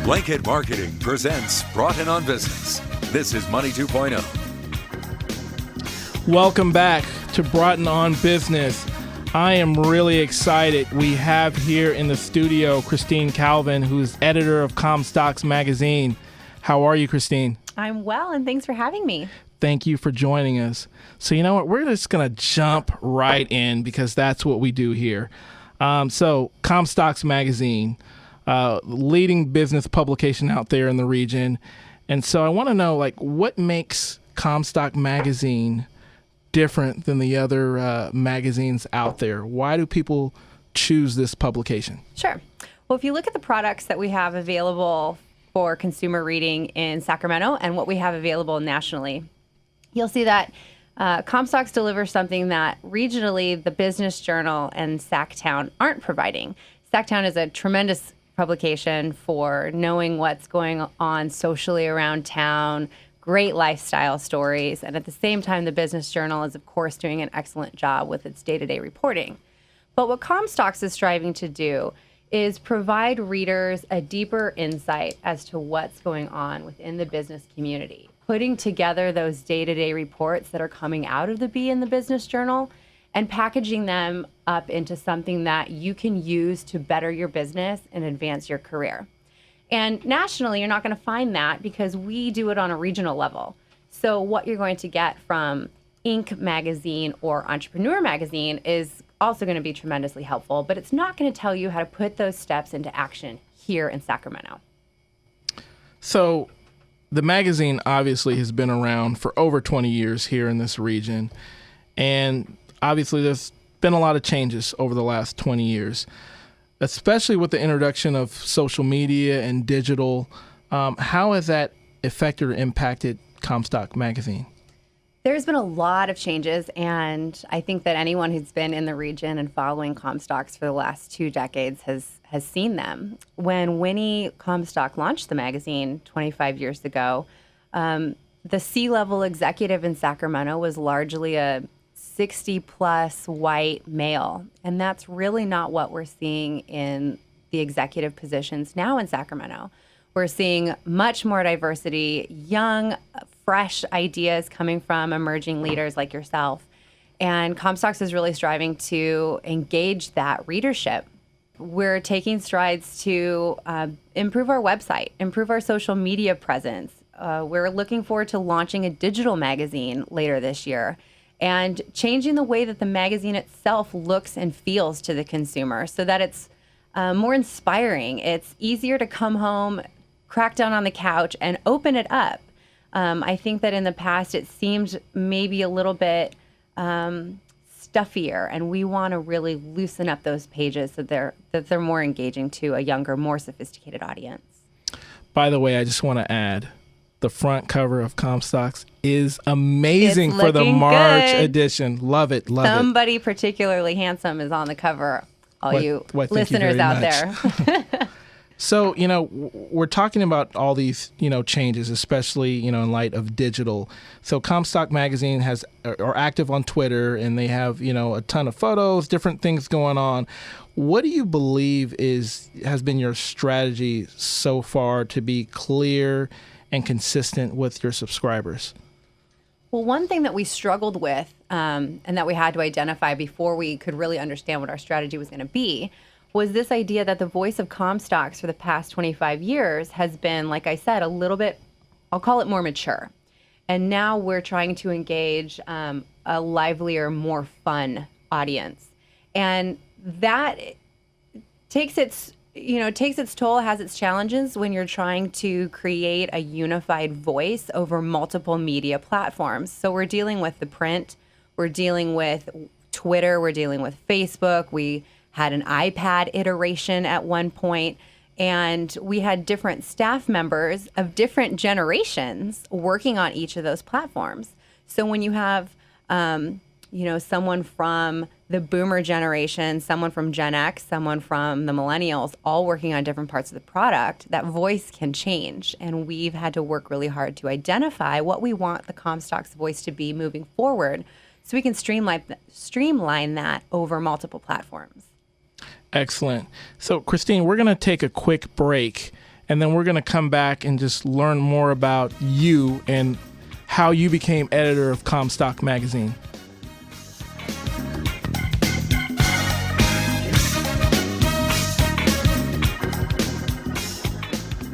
Blanket Marketing presents Broughton on Business. This is Money 2.0. Welcome back to Broughton on Business. I am really excited. We have here in the studio Christine Calvin, who's editor of Comstock's magazine. How are you, Christine? I'm well, and thanks for having me. Thank you for joining us. So you know what? We're just going to jump right in because that's what we do here. So Comstock's magazine, leading business publication out there in the region. And so I want to know, what makes Comstock magazine different than the other magazines out there? Why do people choose this publication? Sure. Well, if you look at the products that we have available for consumer reading in Sacramento and what we have available nationally, you'll see that Comstocks delivers something that regionally the Business Journal and Sacktown aren't providing. Sacktown is a tremendous publication for knowing what's going on socially around town, great lifestyle stories, and at the same time, the Business Journal is, of course, doing an excellent job with its day-to-day reporting. But what Comstocks is striving to do is provide readers a deeper insight as to what's going on within the business community, putting together those day-to-day reports that are coming out of the B in the Business Journal and packaging them up into something that you can use to better your business and advance your career. And nationally, you're not going to find that because we do it on a regional level. So what you're going to get from Inc. magazine or Entrepreneur magazine is also going to be tremendously helpful, but it's not going to tell you how to put those steps into action here in Sacramento. So the magazine obviously has been around for over 20 years here in this region. And obviously there's been a lot of changes over the last 20 years, especially with the introduction of social media and digital. How has that affected or impacted Comstock magazine? There's been a lot of changes, and I think that anyone who's been in the region and following Comstocks for the last 2 decades has seen them. When Winnie Comstock launched the magazine 25 years ago, the C-level executive in Sacramento was largely a 60-plus white male, and that's really not what we're seeing in the executive positions now in Sacramento. We're seeing much more diversity, young, fresh ideas coming from emerging leaders like yourself. And Comstocks is really striving to engage that readership. We're taking strides to improve our website, improve our social media presence. We're looking forward to launching a digital magazine later this year and changing the way that the magazine itself looks and feels to the consumer so that it's more inspiring. It's easier to come home, crack down on the couch, and open it up. I think that in the past it seemed maybe a little bit stuffier, and we want to really loosen up those pages so they're more engaging to a younger, more sophisticated audience. By the way, I just want to add, the front cover of Comstocks is amazing for the March edition. Love it, love it. Somebody particularly handsome is on the cover. You listeners out there. So, we're talking about all these, changes, especially, in light of digital. So Comstock magazine are active on Twitter, and they have, a ton of photos, different things going on. What do you believe has been your strategy so far to be clear and consistent with your subscribers? Well, one thing that we struggled with and that we had to identify before we could really understand what our strategy was going to be was this idea that the voice of Comstocks for the past 25 years has been, like I said, a little bit, I'll call it more mature. And now we're trying to engage a livelier, more fun audience. And that takes its toll, has its challenges when you're trying to create a unified voice over multiple media platforms. So we're dealing with the print, we're dealing with Twitter, we're dealing with Facebook, we had an iPad iteration at one point, and we had different staff members of different generations working on each of those platforms. So when you have, someone from the boomer generation, someone from Gen X, someone from the millennials, all working on different parts of the product, that voice can change. And we've had to work really hard to identify what we want the Comstock's voice to be moving forward so we can streamline that over multiple platforms. Excellent. So, Christine, we're going to take a quick break. and then we're going to come back and just learn more about you and how you became editor of Comstock magazine.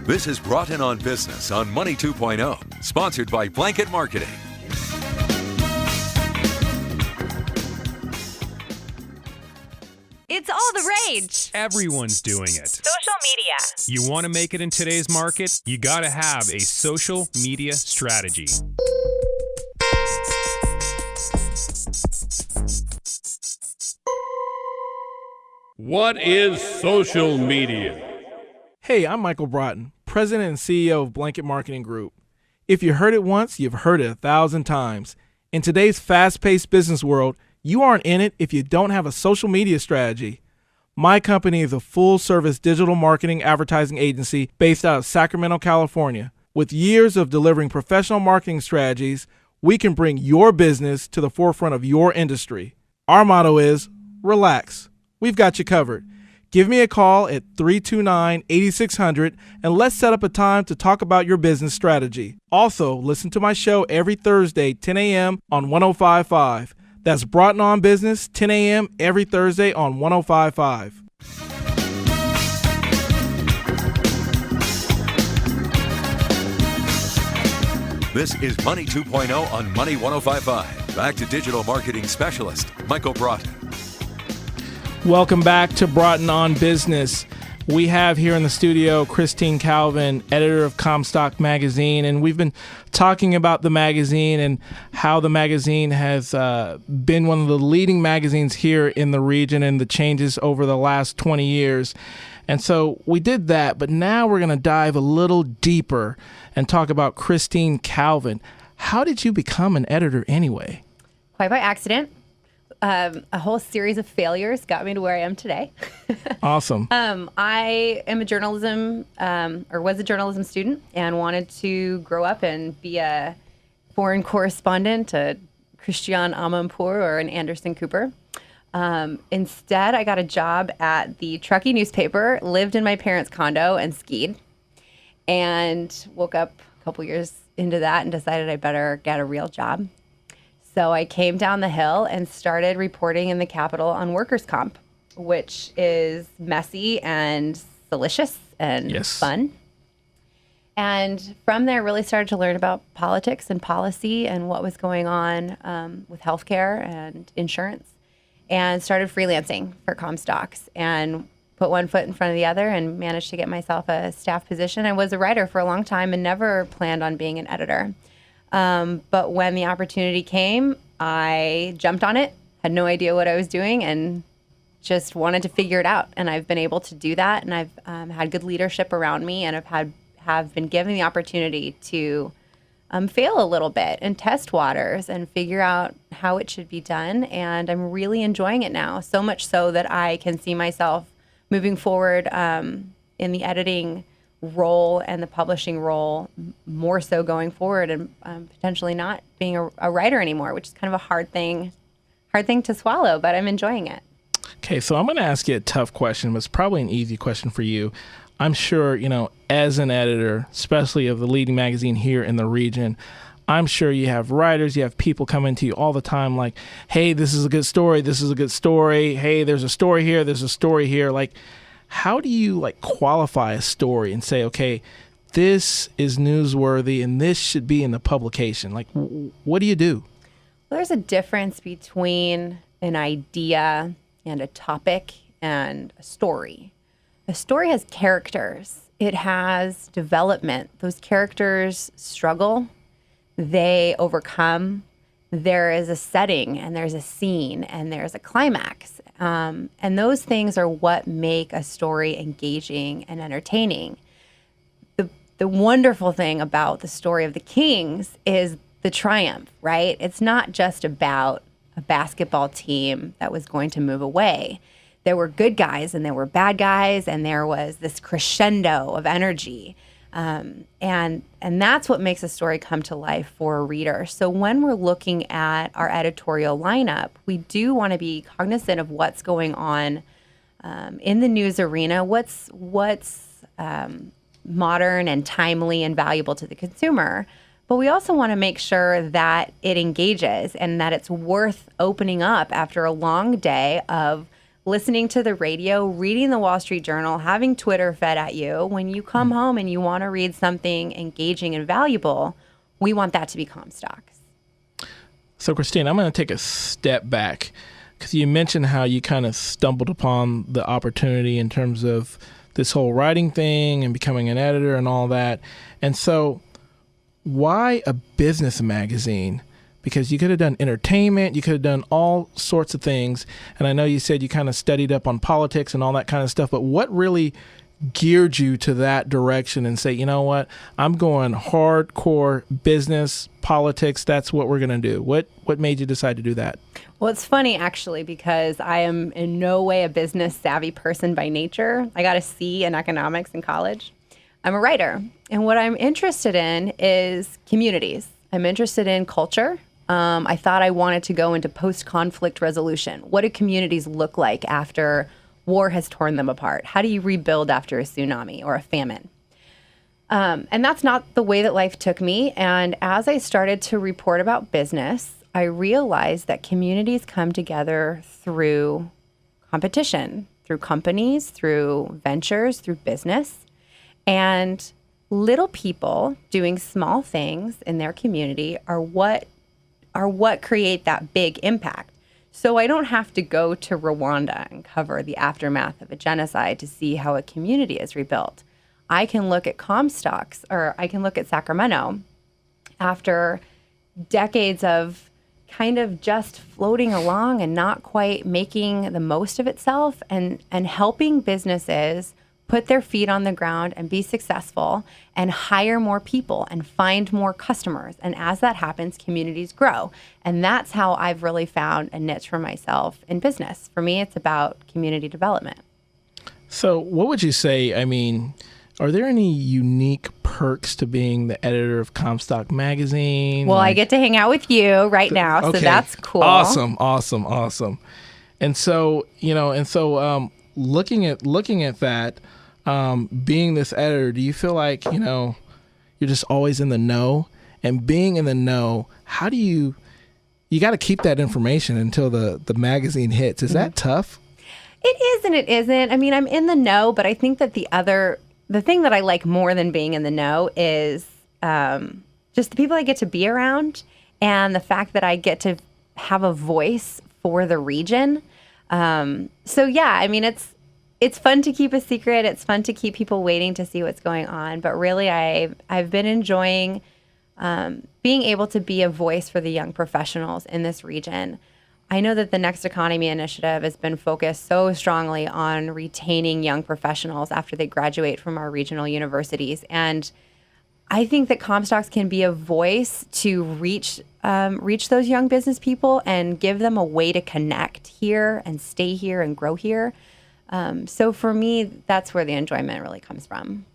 This is Broughton on Business on Money 2.0, sponsored by Blanket Marketing. It's all the rage. Everyone's doing it. Social media. You want to make it in today's market? You got to have a social media strategy. What is social media? Hey, I'm Michael Broughton, President and CEO of Blanket Marketing Group. If you heard it once, you've heard it 1,000 times. In today's fast-paced business world, you aren't in it if you don't have a social media strategy. My company is a full-service digital marketing advertising agency based out of Sacramento, California. With years of delivering professional marketing strategies, we can bring your business to the forefront of your industry. Our motto is, relax. We've got you covered. Give me a call at 329-8600 and let's set up a time to talk about your business strategy. Also, listen to my show every Thursday, 10 a.m. on 105.5. That's Broughton on Business, 10 a.m. every Thursday on 105.5. This is Money 2.0 on Money 105.5. Back to digital marketing specialist, Michael Broughton. Welcome back to Broughton on Business. We have here in the studio Christine Calvin, editor of Comstock magazine, and we've been talking about the magazine and how the magazine has been one of the leading magazines here in the region and the changes over the last 20 years. And so we did that, but now we're going to dive a little deeper and talk about Christine Calvin. How did you become an editor anyway? Quite by accident. A whole series of failures got me to where I am today. Awesome. I am a journalism, or was a journalism student, and wanted to grow up and be a foreign correspondent, a Christian Amanpour or an Anderson Cooper. Instead, I got a job at the Truckee newspaper, lived in my parents' condo, and skied. And woke up a couple years into that and decided I better get a real job. So I came down the hill and started reporting in the Capitol on workers' comp, which is messy and delicious and fun. And from there, really started to learn about politics and policy and what was going on with healthcare and insurance, and started freelancing for Comstocks and put one foot in front of the other and managed to get myself a staff position. I was a writer for a long time and never planned on being an editor. But when the opportunity came, I jumped on it, had no idea what I was doing, and just wanted to figure it out. And I've been able to do that, and I've had good leadership around me, and have been given the opportunity to fail a little bit and test waters and figure out how it should be done. And I'm really enjoying it now, so much so that I can see myself moving forward in the editing role and the publishing role more so going forward, and potentially not being a writer anymore, which is kind of a hard thing to swallow, but I'm enjoying it. Okay, so I'm going to ask you a tough question, but it's probably an easy question for you. I'm sure, as an editor, especially of the leading magazine here in the region, I'm sure you have writers, you have people coming to you all the time like, hey, this is a good story, this is a good story, hey, there's a story here, there's a story here. Like, how do you qualify a story and say, okay, this is newsworthy and this should be in the publication? Like, what do you do? Well, there's a difference between an idea and a topic and a story. A story has characters. It has development. Those characters struggle. They overcome. There is a setting and there's a scene and there's a climax. And those things are what make a story engaging and entertaining. The wonderful thing about the story of the Kings is the triumph, right? It's not just about a basketball team that was going to move away. There were good guys and there were bad guys, and there was this crescendo of energy. And that's what makes a story come to life for a reader. So when we're looking at our editorial lineup, we do want to be cognizant of what's going on in the news arena, what's modern and timely and valuable to the consumer. But we also want to make sure that it engages and that it's worth opening up after a long day of listening to the radio, reading the Wall Street Journal, having Twitter fed at you. When you come home and you want to read something engaging and valuable, we want that to be Comstock's. So, Christine, I'm going to take a step back because you mentioned how you kind of stumbled upon the opportunity in terms of this whole writing thing and becoming an editor and all that. And so why a business magazine? Because you could have done entertainment, you could have done all sorts of things. And I know you said you kind of studied up on politics and all that kind of stuff, but what really geared you to that direction and say, you know what, I'm going hardcore business, politics, that's what we're going to do? What made you decide to do that? Well, it's funny, actually, because I am in no way a business savvy person by nature. I got a C in economics in college. I'm a writer. And what I'm interested in is communities. I'm interested in culture. I thought I wanted to go into post-conflict resolution. What do communities look like after war has torn them apart? How do you rebuild after a tsunami or a famine? And that's not the way that life took me. And as I started to report about business, I realized that communities come together through competition, through companies, through ventures, through business. And little people doing small things in their community are what create that big impact. So I don't have to go to Rwanda and cover the aftermath of a genocide to see how a community is rebuilt. I can look at Comstock's, or I can look at Sacramento after decades of kind of just floating along and not quite making the most of itself, and helping businesses put their feet on the ground and be successful and hire more people and find more customers. And as that happens, communities grow. And that's how I've really found a niche for myself in business. For me, it's about community development. So what would you say, I mean, are there any unique perks to being the editor of Comstock magazine? Well, I get to hang out with you right now, so that's cool. Awesome. And so, looking at that, being this editor, do you feel like, you're just always in the know? And being in the know, how do you got to keep that information until the magazine hits. Is that tough? It is and it isn't. I mean, I'm in the know, but I think that the thing that I like more than being in the know is just the people I get to be around, and the fact that I get to have a voice for the region. So yeah, I mean, it's fun to keep a secret. It's fun to keep people waiting to see what's going on. But really, I've been enjoying being able to be a voice for the young professionals in this region. I know that the Next Economy Initiative has been focused so strongly on retaining young professionals after they graduate from our regional universities. And I think that Comstocks can be a voice to reach those young business people and give them a way to connect here and stay here and grow here. So for me, that's where the enjoyment really comes from.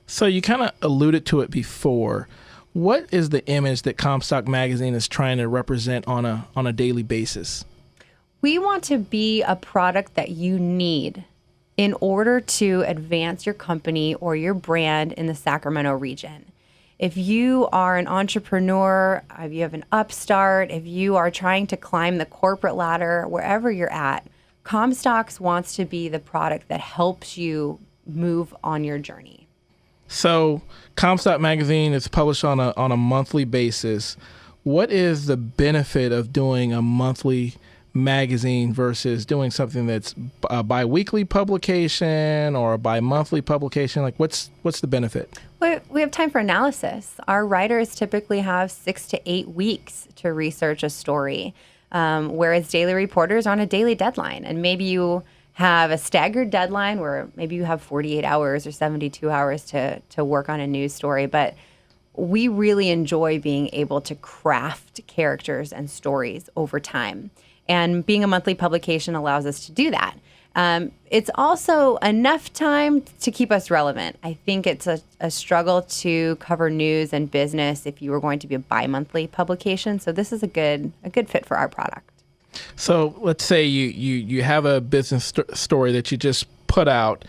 So you kind of alluded to it before. What is the image that Comstock Magazine is trying to represent on a daily basis? We want to be a product that you need in order to advance your company or your brand in the Sacramento region. If you are an entrepreneur, if you have an upstart, if you are trying to climb the corporate ladder, wherever you're at, Comstocks wants to be the product that helps you move on your journey. So Comstock Magazine is published on a monthly basis. What is the benefit of doing a monthly magazine versus doing something that's a bi-weekly publication or a bi-monthly publication? Like, what's the benefit? We have time for analysis. Our writers typically have 6 to 8 weeks to research a story, whereas daily reporters are on a daily deadline. And maybe you have a staggered deadline where maybe you have 48 hours or 72 hours to work on a news story. But we really enjoy being able to craft characters and stories over time. And being a monthly publication allows us to do that. It's also enough time to keep us relevant. I think it's a struggle to cover news and business if you were going to be a bi-monthly publication. So this is a good fit for our product. So let's say you have a business story that you just put out,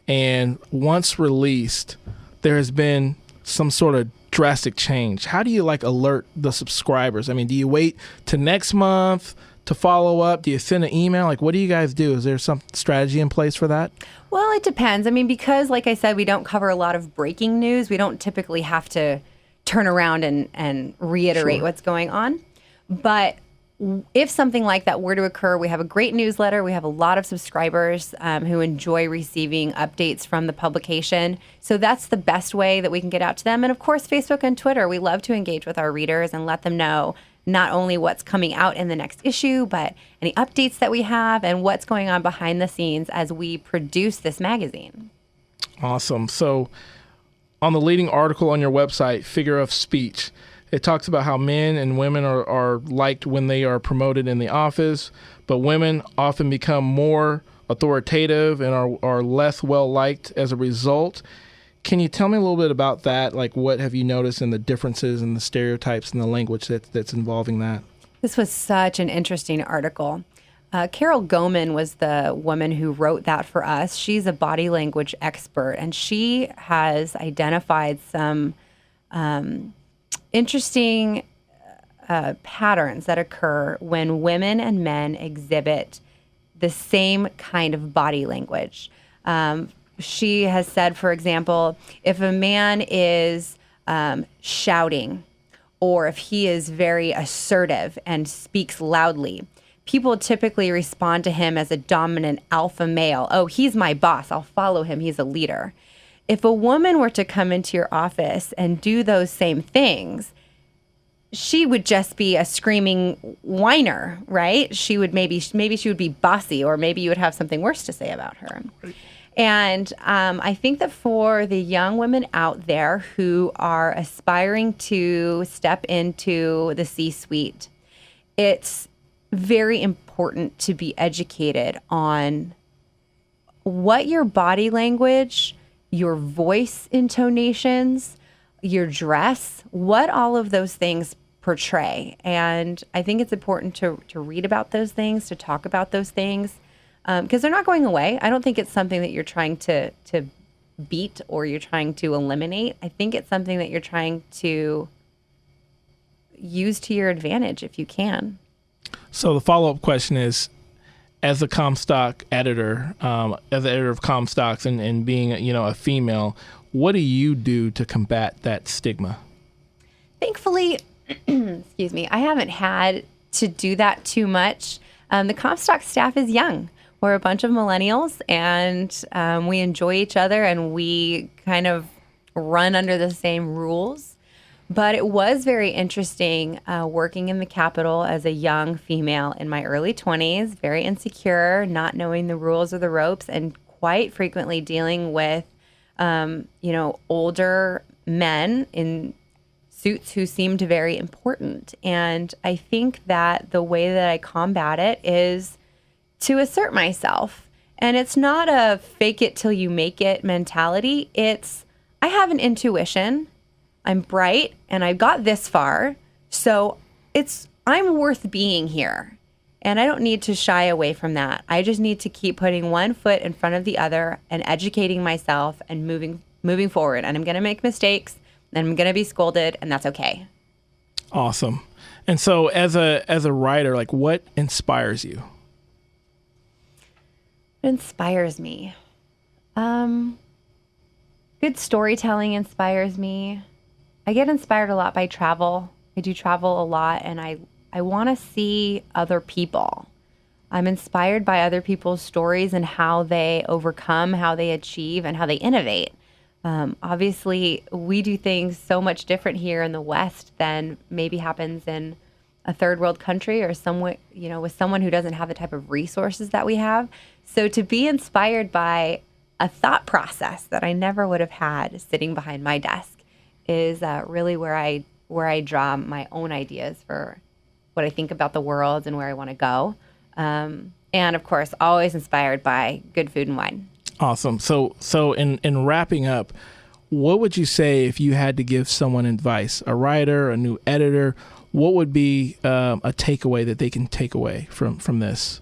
and once released, there has been some sort of drastic change. How do you like alert the subscribers? I mean, do you wait to next month to follow up? Do you send an email? Like, what do you guys do? Is there some strategy in place for that? Well, it depends. I mean, because like I said, we don't cover a lot of breaking news. We don't typically have to turn around and reiterate what's going on. But if something like that were to occur, we have a great newsletter. We have a lot of subscribers who enjoy receiving updates from the publication. So that's the best way that we can get out to them. And of course, Facebook and Twitter, we love to engage with our readers and let them know not only what's coming out in the next issue, but any updates that we have and what's going on behind the scenes as we produce this magazine. Awesome. So on the leading article on your website, Figure of Speech, it talks about how men and women are liked when they are promoted in the office, but women often become more authoritative and are less well liked as a result. Can you tell me a little bit about that? Like, what have you noticed in the differences and the stereotypes in the language that's involving that? This was such an interesting article. Carol Goman was the woman who wrote that for us. She's a body language expert, and she has identified some interesting patterns that occur when women and men exhibit the same kind of body language. She has said, for example, if a man is shouting or if he is very assertive and speaks loudly, people typically respond to him as a dominant alpha male. Oh, he's my boss. I'll follow him. He's a leader. If a woman were to come into your office and do those same things, she would just be a screaming whiner, right? She would maybe she would be bossy, or maybe you would have something worse to say about her. And I think that for the young women out there who are aspiring to step into the C-suite, it's very important to be educated on what your body language, your voice intonations, your dress, what all of those things portray. And I think it's important to read about those things, to talk about those things, because they're not going away. I don't think it's something that you're trying to beat or you're trying to eliminate. I think it's something that you're trying to use to your advantage if you can. So the follow-up question is, as a Comstock editor, as the editor of Comstocks and being, a female, what do you do to combat that stigma? Thankfully, excuse me, I haven't had to do that too much. The Comstock staff is young. We're a bunch of millennials, and we enjoy each other, and we kind of run under the same rules. But it was very interesting working in the Capitol as a young female in my early 20s, very insecure, not knowing the rules or the ropes, and quite frequently dealing with, older men in suits who seemed very important. And I think that the way that I combat it is to assert myself. And it's not a fake it till you make it mentality. It's, I have an intuition. I'm bright and I got this far. So I'm worth being here. And I don't need to shy away from that. I just need to keep putting one foot in front of the other and educating myself and moving forward. And I'm going to make mistakes and I'm going to be scolded, and that's okay. Awesome. And so as a writer, like, what inspires you? What inspires me? Good storytelling inspires me. I get inspired a lot by travel. I do travel a lot, and I want to see other people. I'm inspired by other people's stories and how they overcome, how they achieve, and how they innovate. Obviously, we do things so much different here in the West than maybe happens in a third world country or somewhere, with someone who doesn't have the type of resources that we have. So to be inspired by a thought process that I never would have had sitting behind my desk is really where I draw my own ideas for what I think about the world and where I want to go. And of course, always inspired by good food and wine. Awesome. So in wrapping up, what would you say if you had to give someone advice, a writer, a new editor? What would be a takeaway that they can take away from this?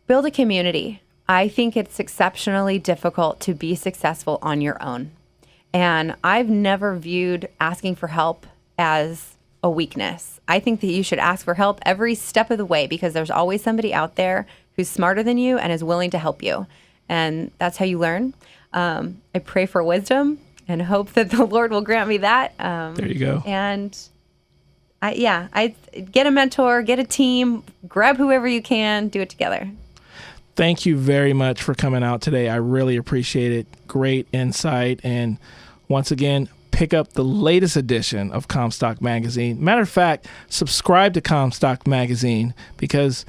Build a community. I think it's exceptionally difficult to be successful on your own. And I've never viewed asking for help as a weakness. I think that you should ask for help every step of the way because there's always somebody out there who's smarter than you and is willing to help you. And that's how you learn. I pray for wisdom and hope that the Lord will grant me that. There you go. And I get a mentor, get a team, grab whoever you can, do it together. Thank you very much for coming out today. I really appreciate it. Great insight. And once again, pick up the latest edition of Comstock Magazine. Matter of fact, subscribe to Comstock Magazine because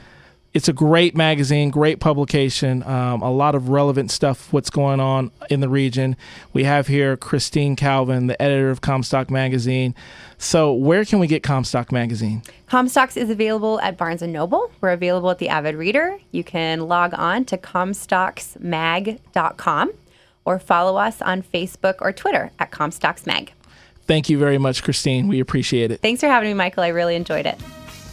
it's a great magazine, great publication, a lot of relevant stuff, what's going on in the region. We have here Christine Calvin, the editor of Comstock Magazine. So where can we get Comstock Magazine? Comstocks is available at Barnes & Noble. We're available at the Avid Reader. You can log on to comstocksmag.com or follow us on Facebook or Twitter at comstocksmag. Thank you very much, Christine. We appreciate it. Thanks for having me, Michael. I really enjoyed it.